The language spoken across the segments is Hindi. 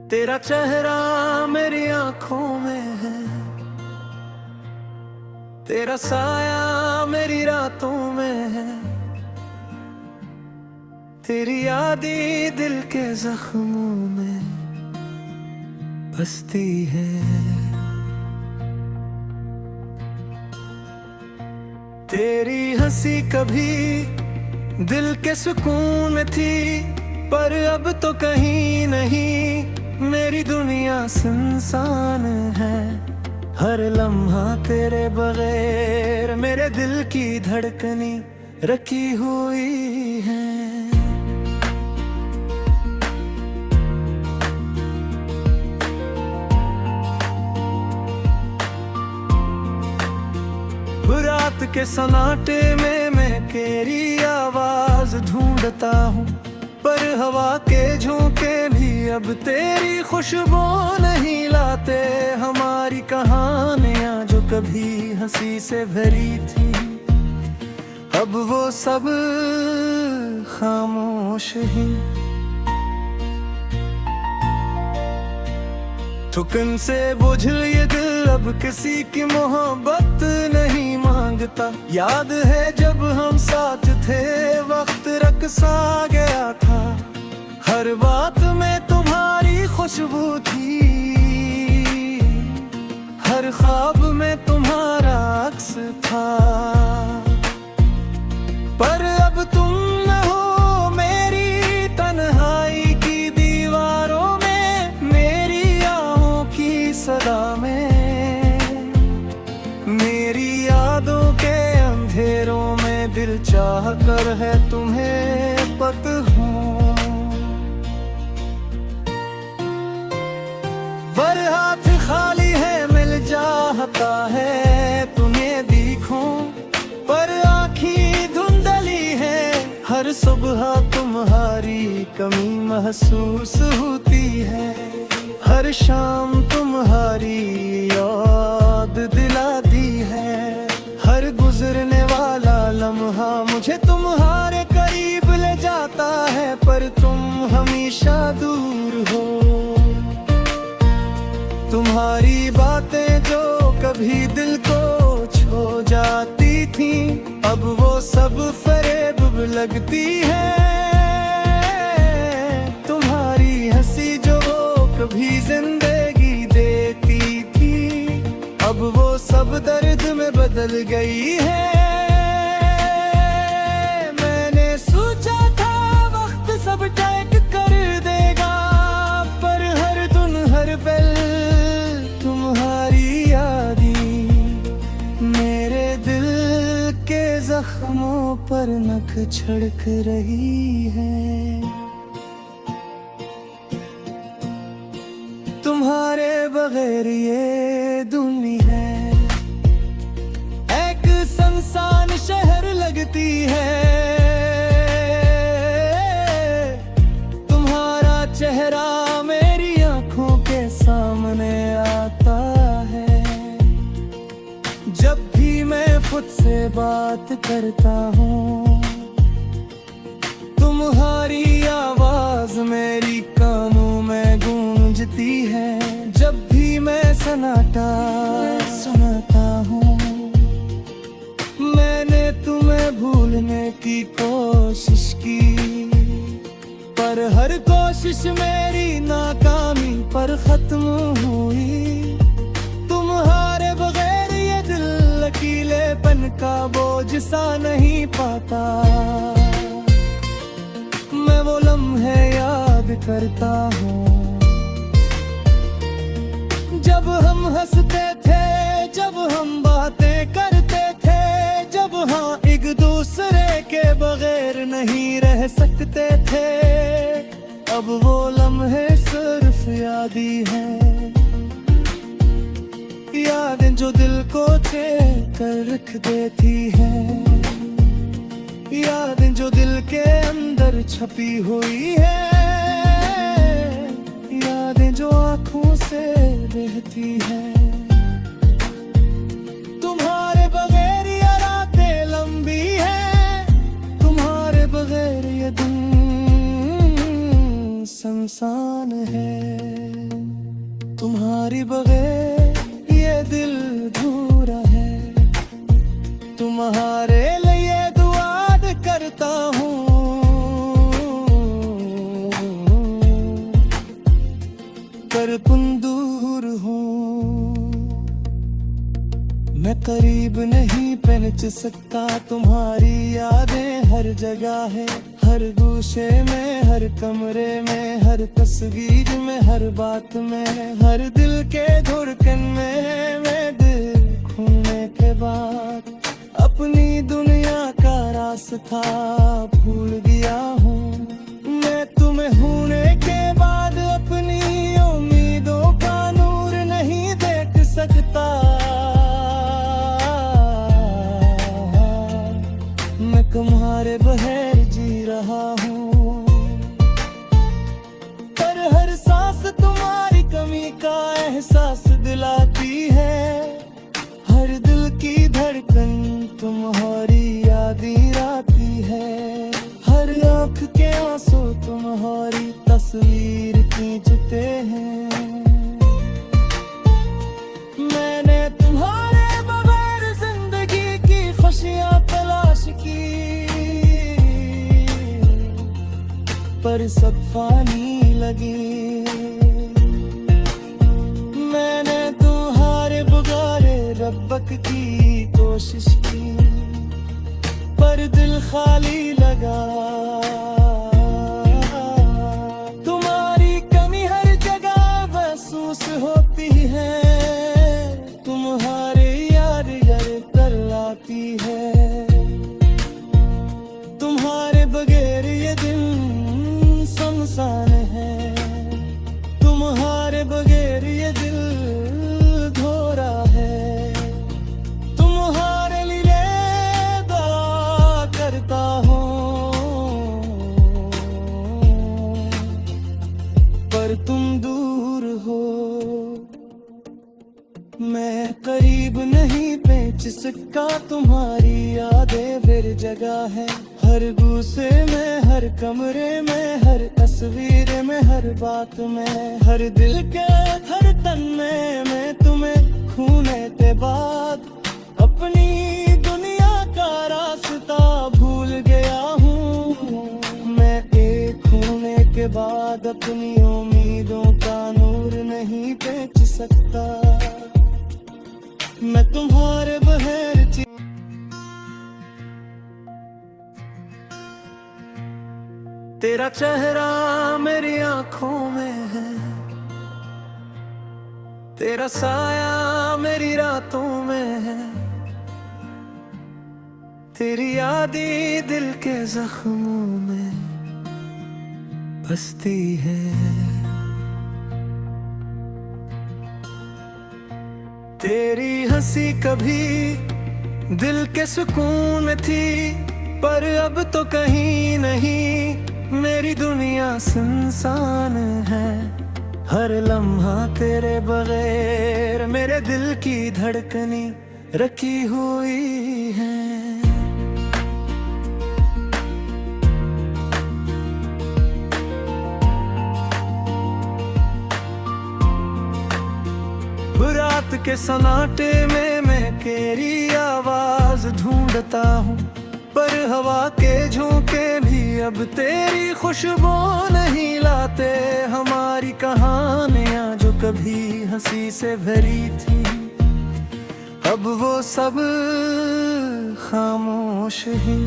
तेरा चेहरा मेरी आंखों में है, तेरा साया मेरी रातों में है, तेरी यादें दिल के जख्मों में बसती है। तेरी हंसी कभी दिल के सुकून में थी, पर अब तो कहीं नहीं, मेरी दुनिया सुनसान है। हर लम्हा तेरे बगैर मेरे दिल की धड़कनी रखी हुई है। रात के सन्नाटे में मैं तेरी आवाज ढूंढता हूँ, पर हवा के झोंके भी अब तेरी खुशबू नहीं लाते। हमारी कहानियाँ जो कभी हंसी से भरी थी, अब वो सब खामोश ही। थुकन से बुझल ये दिल अब किसी की मोहब्बत नहीं मांगता। याद है जब हम साथ थे, वक्त रक़्सा गया था, हर बात में तुम्हारी खुशबू थी, हर ख्वाब में तुम्हारा अक्स था। पर अब तुम न हो मेरी तन्हाई की दीवारों में, मेरी आहों की सदा में, मेरी यादों के अंधेरों में दिल चाह कर है तुम्हें पत हूँ। पर हाथ खाली है, मिल जाता है तुम्हें दिखूं, पर आँखें धुंधली है, हर सुबह तुम्हारी कमी महसूस होती है, हर शाम तुम्हारी याद दिलाती है। हर गुजरने वाला लम्हा मुझे तुम्हारे करीब ले जाता है, पर तुम हमेशा दूर हो। तुम्हारी बातें जो कभी दिल को छू जाती थी, अब वो सब फरेब लगती है। तुम्हारी हंसी जो कभी जिंदगी देती थी, अब वो सब दर्द में बदल गई है। मैंने सोचा था वक्त सब टैक कर देगा, पर हर दिन हर पल तुम्हारी यादी मेरे दिल के जख्मों पर नख छिड़क रही है। तुम्हारे बगैर ये दुनिया एक सुनसान शहर लगती है। तुम्हारा चेहरा मेरी आंखों के सामने आता है, जब भी मैं खुद से बात करता हूँ, तुम्हारी आवाज मेरी कानों में गूंजती है। जब भी मैं सन्नाटा सुनाता हूँ, मैंने तुम्हें भूलने की कोशिश की, पर हर कोशिश मेरी नाकामी पर खत्म हुई। तुम्हारे बगैर ये दिल लकीलेपन का बोझ सा नहीं पाता। मैं वो लम्हे याद करता हूँ, जब हम हंसते थे, जब हम बातें करते थे, जब हाँ एक दूसरे के बगैर नहीं रह सकते थे। अब वो लम्हे सिर्फ यादी हैं, यादें जो दिल को चैन कर रख देती हैं, यादें जो दिल के अंदर छपी हुई है, यादें जो आँखों से बहती है। तुम्हारे बगैर ये रातें लंबी है, तुम्हारे बगैर ये दिन सुनसान है। तुम्हारी बगैर ये दिल अधूरा है। तुम्हारे लिए दुआ करता हूँ, पर तुम दूर हो। मैं करीब नहीं पहुंच सकता, तुम्हारी यादें हर जगह है, हर गोशे में, हर कमरे में, हर तस्वीर में, हर बात में, हर दिल के धड़कन में। मैं दिल खोने के बाद अपनी दुनिया का रास्ता भूल गया हूँ। मैं तुम्हें होने के बाद अपनी उम्मीदों का नूर नहीं देख सकता। मैं तुम्हारे बगैर जी रहा हूँ, पर हर सांस तुम्हारी कमी का एहसास दिलाती है। हर दिल की धड़कन तुम्हारी यादें लाती है, हर आँख के आंसू तुम्हारी तस्वीर खींचते हैं। मैंने तुम्हारे बगैर जिंदगी की खुशियाँ तलाश की, पर सब फानी लगी। मैंने तुम्हारे बगैर रब्बक की कोशिश की, पर दिल खाली लगा। तुम्हारी कमी हर जगह महसूस होती है, तुम्हारे यार यार कर लाती है। तुम्हारे बगैर ये दिन सुनसान है, तुम्हारे बगैर ये दिल धोरा है। तुम्हारे लिए दुआ करता हूँ, पर तुम दूर हो। मैं करीब नहीं पहुंच सका, तुम्हारी यादें फिर जगह है, हर गुस्से में, हर कमरे में, हर तस्वीर में, हर बात में, हर दिल के हर तन में। मैं तुम्हें खोने के बाद अपनी दुनिया का रास्ता भूल गया हूँ। मैं एक खोने के बाद अपनी उम्मीदों का नूर नहीं पहुंच सकता। मैं तुम्हारे बगैर तेरा चेहरा मेरी आंखों में है, तेरा साया मेरी रातों में है, तेरी यादें दिल के जख्मों में बसती है। तेरी हंसी कभी दिल के सुकून में थी, पर अब तो कहीं नहीं, मेरी दुनिया सुनसान है। हर लम्हा तेरे बगैर मेरे दिल की धड़कनी रखी हुई है। रात के सन्नाटे में मैं तेरी आवाज ढूंढता हूँ, पर हवा के झोंके भी अब तेरी खुशबू नहीं लाते। हमारी कहानियाँ जो कभी हंसी से भरी थी, अब वो सब खामोश ही।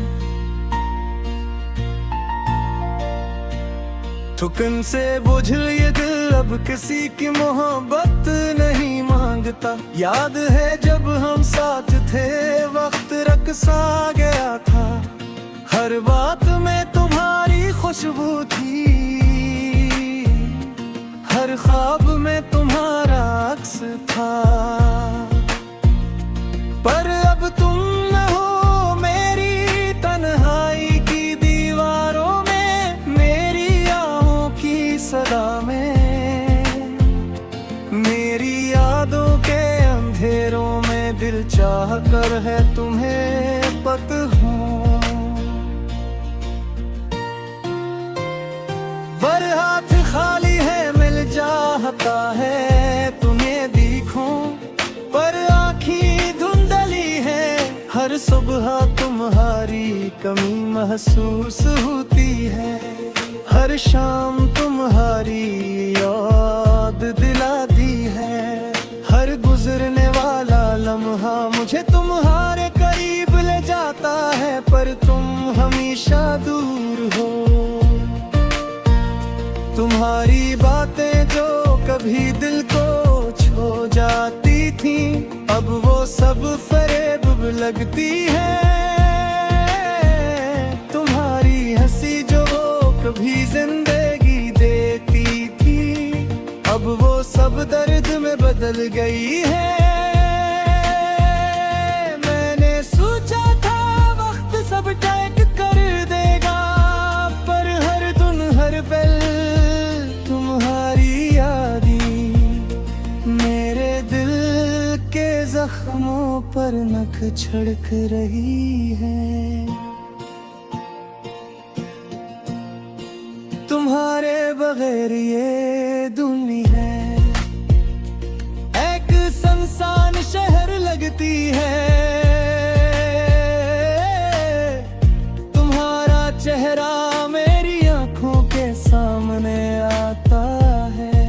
थुकन से बुझल ये दिल अब किसी की मोहब्बत नहीं मांगता। याद है जब हम साथ थे, वक्त रक़्सा गया था, हर बात में तुम्हारी खुशबू थी, हर ख्वाब में तुम्हारा अक्स था। पर अब तुम न हो मेरी तन्हाई की दीवारों में, मेरी आहों की सदा में, मेरी यादों के अंधेरों में दिल चाह कर है तुम्हें पत हूँ। पर हाथ खाली है, मिल जाता है तुम कमी महसूस होती है। हर शाम तुम्हारी याद दिलाती है। हर गुजरने वाला लम्हा मुझे तुम्हारे करीब ले जाता है, पर तुम हमेशा दूर हो। तुम्हारी बातें जो कभी दिल को छू जाती थी, अब वो सब फरेब लगती है। तुम्हारी हंसी जो कभी जिंदगी देती थी, अब वो सब दर्द में बदल गई है। मैंने सोचा था वक्त सब टैक कर देगा, पर हर दिन हर पल तुम्हारी यादी मेरे दिल के जख्मों पर नख छिड़क रही है। तुम्हारे बगैर ये दुनिया एक सुनसान शहर लगती है। तुम्हारा चेहरा मेरी आंखों के सामने आता है।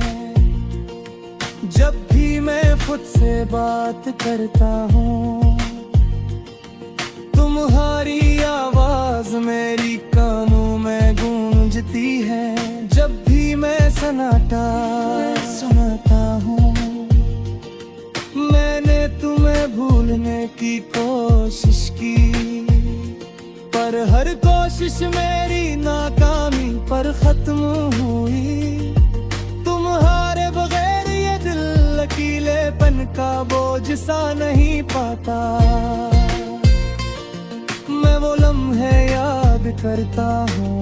जब भी मैं खुद से बात करता हूँ, तुम्हारी आवाज मेरी कानों में गूंजती है। जब भी मैं सन्नाटा सुनाता हूँ, मैंने तुम्हें भूलने की कोशिश की, पर हर कोशिश मेरी नाकामी पर खत्म हुई। तुम्हारे बगैर ये दिल लकीलेपन का बोझ सा नहीं पाता। मैं वो लम्हे याद करता हूँ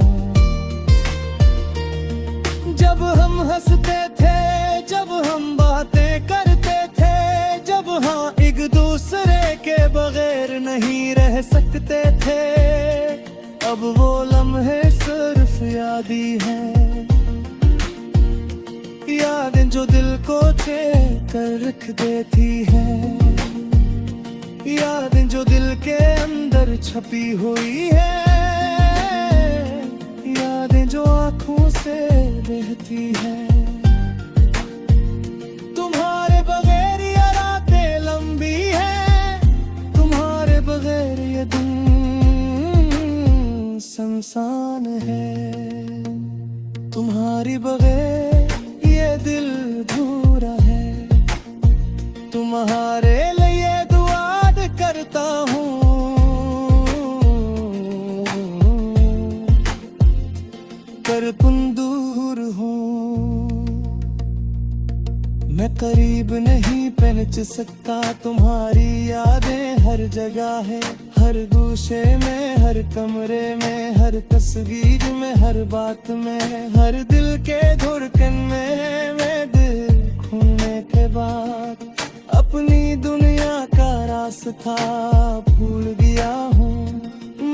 जब हम हंसते थे, जब हम बातें करते थे, जब हाँ एक दूसरे के बगैर नहीं रह सकते थे। अब वो लम्हे सिर्फ यादी हैं, यादें जो दिल को चेक कर रख देती हैं, यादें जो दिल के अंदर छपी हुई है, यादें जो आंखों से बहती है। तुम्हारे बगैर ये रातें लंबी है, तुम्हारे बगैर ये दिन सुनसान है। तुम्हारी बगैर ये दिल अधूरा है। तुम्हारे लिए करता हूँ, पर तुम दूर हो। मैं करीब नहीं पहुंच सकता, तुम्हारी यादें हर जगह है, हर गोशे में, हर कमरे में, हर तस्वीर में, हर बात में, हर दिल के धड़कन में। मैं दिल खोने के बाद अपनी दुनिया का रास्ता भूल गया हूँ।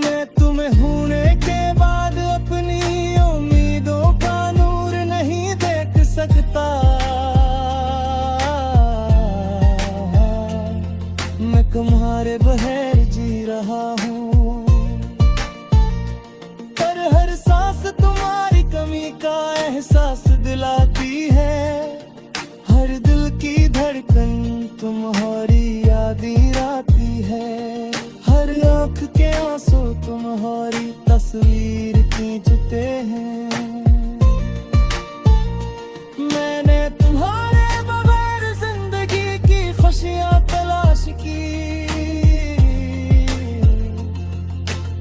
मैं तुम्हें होने के बाद अपनी उम्मीदों का नूर नहीं देख सकता। मैं तुम्हारे बगैर जी रहा हूँ, पर हर सांस तुम्हारी कमी का एहसास दिलाती है। हर दिल की धड़कन तुम्हारी यादी आती है। हर आँख के आंसू तुम्हारी तस्वीर खींचते हैं। मैंने तुम्हारे बगैर जिंदगी की खुशियाँ तलाश की,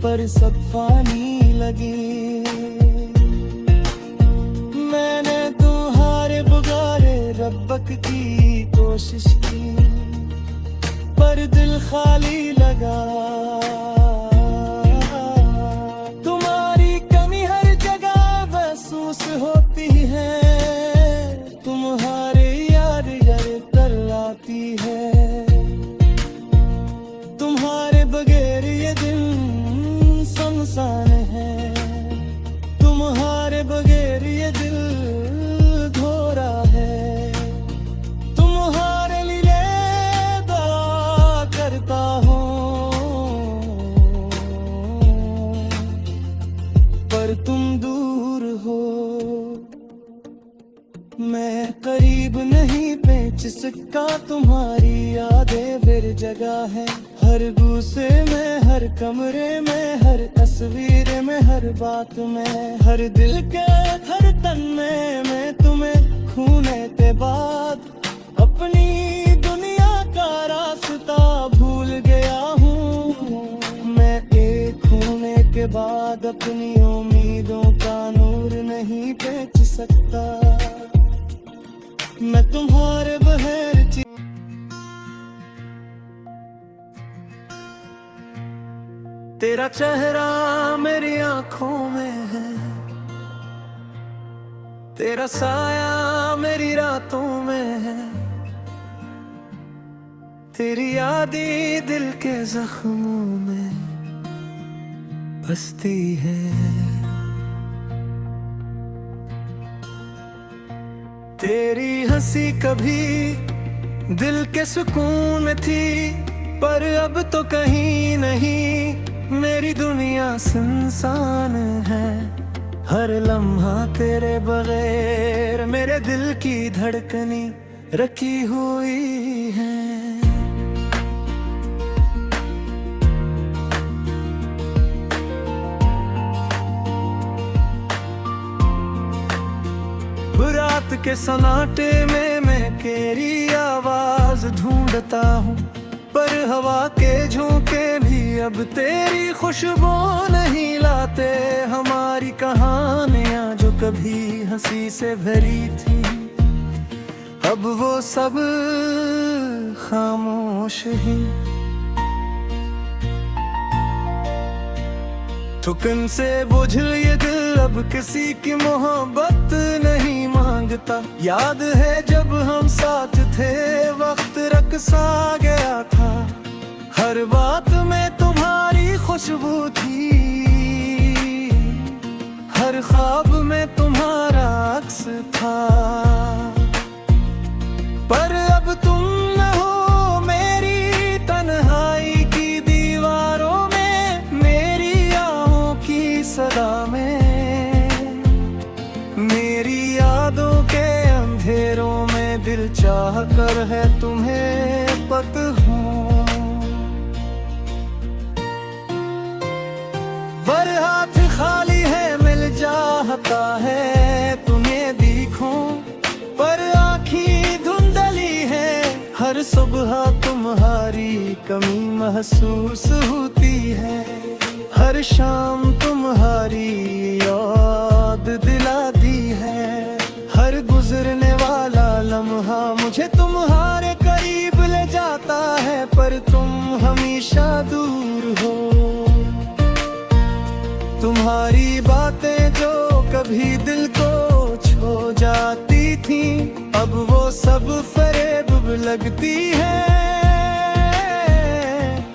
पर सब फानी लगी। मैंने तुम्हारे बगैर रब्बक की कोशिश की, पर दिल खाली लगा। तुम्हारी कमी हर जगह महसूस होती है। तुम्हारे याद यार कर लाती है। तुम्हारे बगैर ये दिन सुनसान है। पर तुम दूर हो। मैं करीब नहीं पेच सका, तुम्हारी यादें फिर जगह है हर गुस्से में, हर कमरे में, हर तस्वीर में, हर बात में, हर दिल के हर तन में। मैं तुम्हें खूने के बाद अपनी दुनिया का रास्ता भूल गया हूँ। मैं एक खूने के बाद अपनी उम्मीदों का नूर नहीं बेच सकता। मैं तुम्हारे बगैर तेरा चेहरा मेरी आंखों में है, तेरा साया मेरी रातों में है, तेरी यादें दिल के जख्मों में बसती है। तेरी हंसी कभी दिल के सुकून में थी, पर अब तो कहीं नहीं। मेरी दुनिया सुनसान है, हर लम्हा तेरे बगैर मेरे दिल की धड़कनी रखी हुई है। रात के सन्नाटे में मैं तेरी आवाज ढूंढता हूँ, पर हवा के झोंके भी अब तेरी खुशबू नहीं लाते। हमारी कहानियाँ जो कभी हंसी से भरी थी, अब वो सब खामोश ही। थुकन से बुझ ये दिल अब किसी की मोहब्बत नहीं मांगता। याद है जब हम साथ थे, वक्त रक़्सा गया था, हर बात में तुम्हारी खुशबू थी, हर ख्वाब में तुम्हारा अक्स था। पर अब तुम न हो मेरी तन्हाई की दीवारों में, मेरी आहों की सदा में, मेरी यादों के अंधेरों में दिल चाह कर है तुम्हें पत हूँ। पर हाथ खाली है, मिल जाता है तुम्हें दिखूं, पर आँखें धुंधली है, हर सुबह तुम्हारी कमी महसूस होती है, हर शाम तुम्हारी याद दिलाती है। हर गुजरने वाला लम्हा मुझे तुम्हारे करीब ले जाता है, पर तुम हमेशा दूर हो। तुम्हारी बातें जो कभी दिल को छू जाती थी, अब वो सब फरेब लगती है।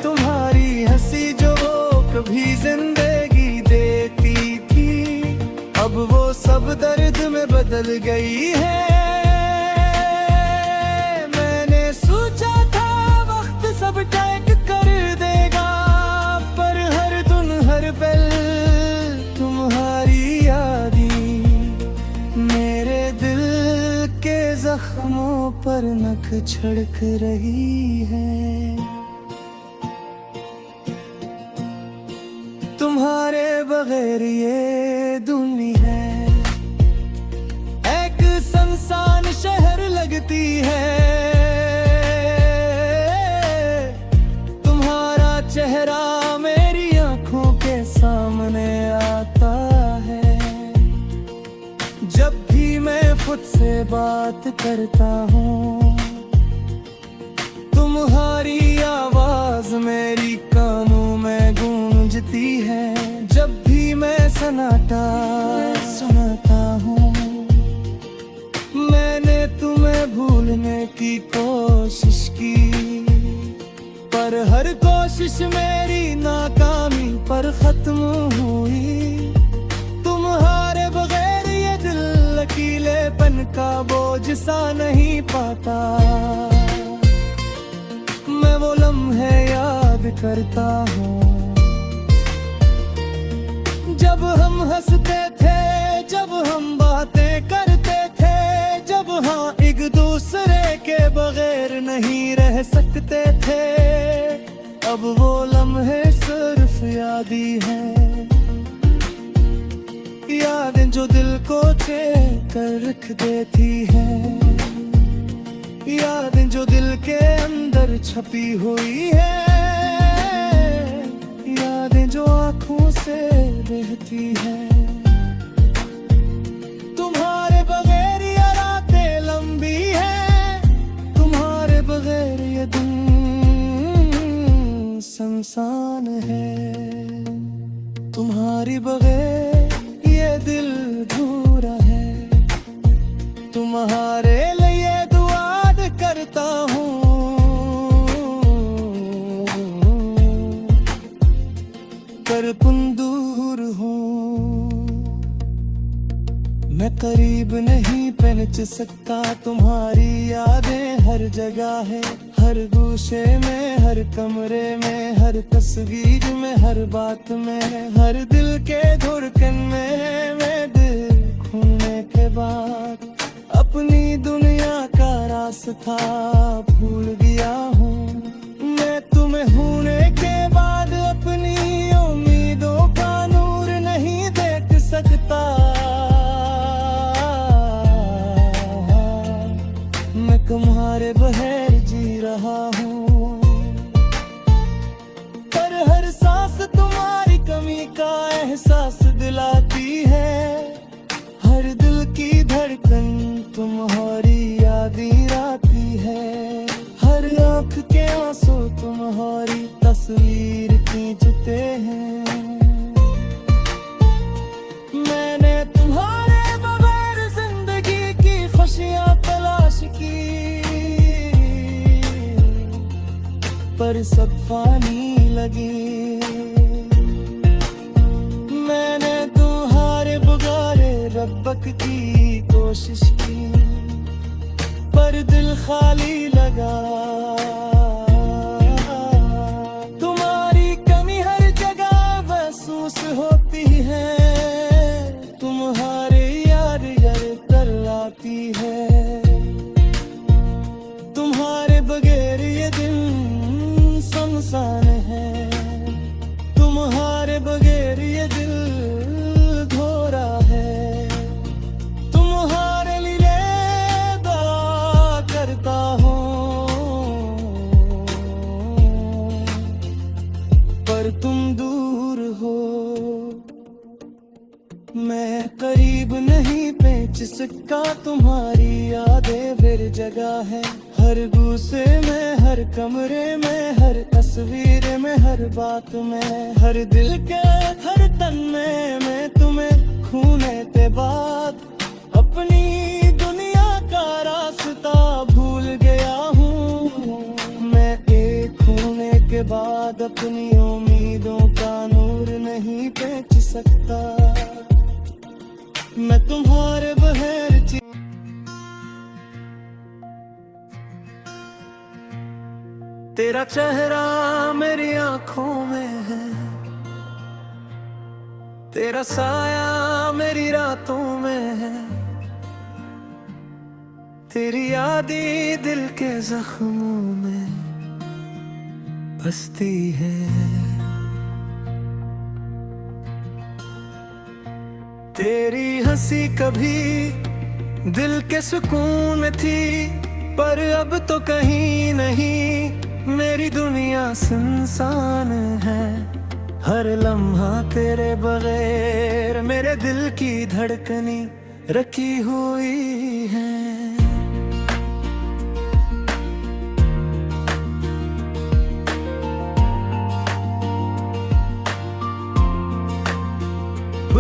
तुम्हारी हंसी जो वो कभी जिंदगी देती थी, अब वो सब दर्द में बदल गई है। मैंने सोचा था वक्त सब टैक कर देगा, पर हर दिन हर पल तुम्हारी यादी मेरे दिल के जख्मों पर नख छिड़क रही है। तुम्हारे बगैर ये दुनिया एक सुनसान शहर लगती है। तुम्हारा चेहरा मेरी आंखों के सामने आता है, जब भी मैं खुद से बात करता हूँ। तुम्हारी आवाज मेरी कानों में गूंजती है, जब भी मैं सन्नाटा सुनाता हूँ। मैंने तुम्हें भूलने की कोशिश की, पर हर कोशिश मेरी नाकामी पर खत्म हुई। तुम्हारे बगैर ये दिल लकीलेपन का बोझ सा नहीं पाता। मैं वो लम्हे याद करता हूँ जब जब हम हंसते थे, जब हम बातें करते थे, जब हाँ एक दूसरे के बगैर नहीं रह सकते थे। अब वो लम्हे सिर्फ याद ही हैं, यादें जो दिल को चैन कर रख देती हैं, यादें जो दिल के अंदर छपी हुई है, यादें जो आँखों से बहती है। तुम्हारे बगैर ये रातें लंबी है, तुम्हारे बगैर ये दिन सुनसान है, तुम्हारी बगैर ये दिल अधूरा है। तुम्हारे लिए दुआ करता हूँ, पर तुम दूर हो। मैं करीब नहीं पहुंच सकता, तुम्हारी यादें हर जगह है, हर गोशे में, हर कमरे में, हर तस्वीर में, हर बात में, हर दिल के धड़कन में। मैं दिल खोने के बाद अपनी दुनिया का रास्ता भूल गया हूँ। मैं तुम्हें होने के बाद अपनी उम्मीदों का नूर नहीं देख सकता। मैं तुम्हारे बगैर जी रहा हूँ, पर हर सांस तुम्हारी कमी का एहसास दिलाती है। हर दिल की धड़कन तुम्हारी यादें आती है, हर आँख के आंसू तुम्हारी तस्वीर खींचते हैं। मैंने तुम्हारे बगैर जिंदगी की खुशियाँ तलाश की, पर सब फानी लगी। मैंने तुम्हारे बगैर रब्बक की कोशिश की, पर दिल खाली लगा। तुम्हारी कमी हर जगह महसूस होती है, तुम्हारे यार यार कर लाती है। तुम्हारे बगैर ये दिन सुनसान है, तुम्हारे बगैर ये दिल धोरा है। तुम्हारे लिए दुआ करता हूँ, पर तुम दूर हो। मैं करीब नहीं पहुंच सकता, तुम्हारी यादें फिर जगह है, हर गुस्से में, हर कमरे में, हर तस्वीर में, हर बात में, हर दिल के हर तन में। मैं तुम्हें खोने के बाद अपनी दुनिया का रास्ता भूल गया हूँ। मैं एक खोने के बाद अपनी उम्मीदों का नूर नहीं पहुंच सकता। मैं तुम्हारे बगैर तेरा चेहरा मेरी आंखों में है, तेरा साया मेरी रातों में है, तेरी यादें दिल के जख्मों में बसती है। तेरी हंसी कभी दिल के सुकून में थी, पर अब तो कहीं नहीं, मेरी दुनिया सुनसान है। हर लम्हा तेरे बगैर मेरे दिल की धड़कनी रखी हुई है।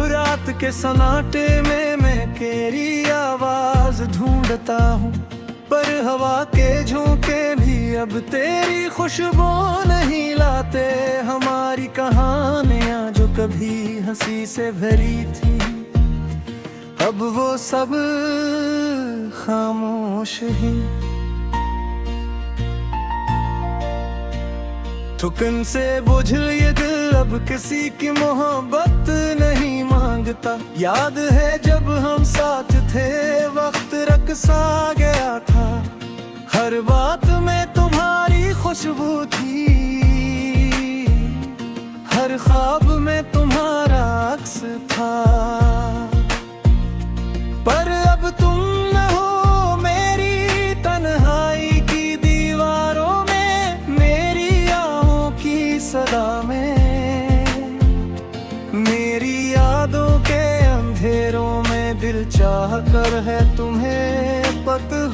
रात के सन्नाटे में मैं तेरी आवाज ढूंढता हूँ, पर हवा के झोंके भी अब तेरी खुशबू नहीं लाते। हमारी कहानियाँ जो कभी हंसी से भरी थी, अब वो सब खामोश ही। थुकन से बुझ ये दिल अब किसी की मोहब्बत नहीं मांगता। याद है जब हम साथ थे वक्त रक़्सा गया था, हर बात में तुम्हारी खुशबू थी, हर ख्वाब में तुम्हारा अक्स था। पर अब तुम न हो मेरी तन्हाई की दीवारों में, मेरी आहों की सदा में, मेरी यादों के अंधेरों में दिल चाह कर है तुम्हें पता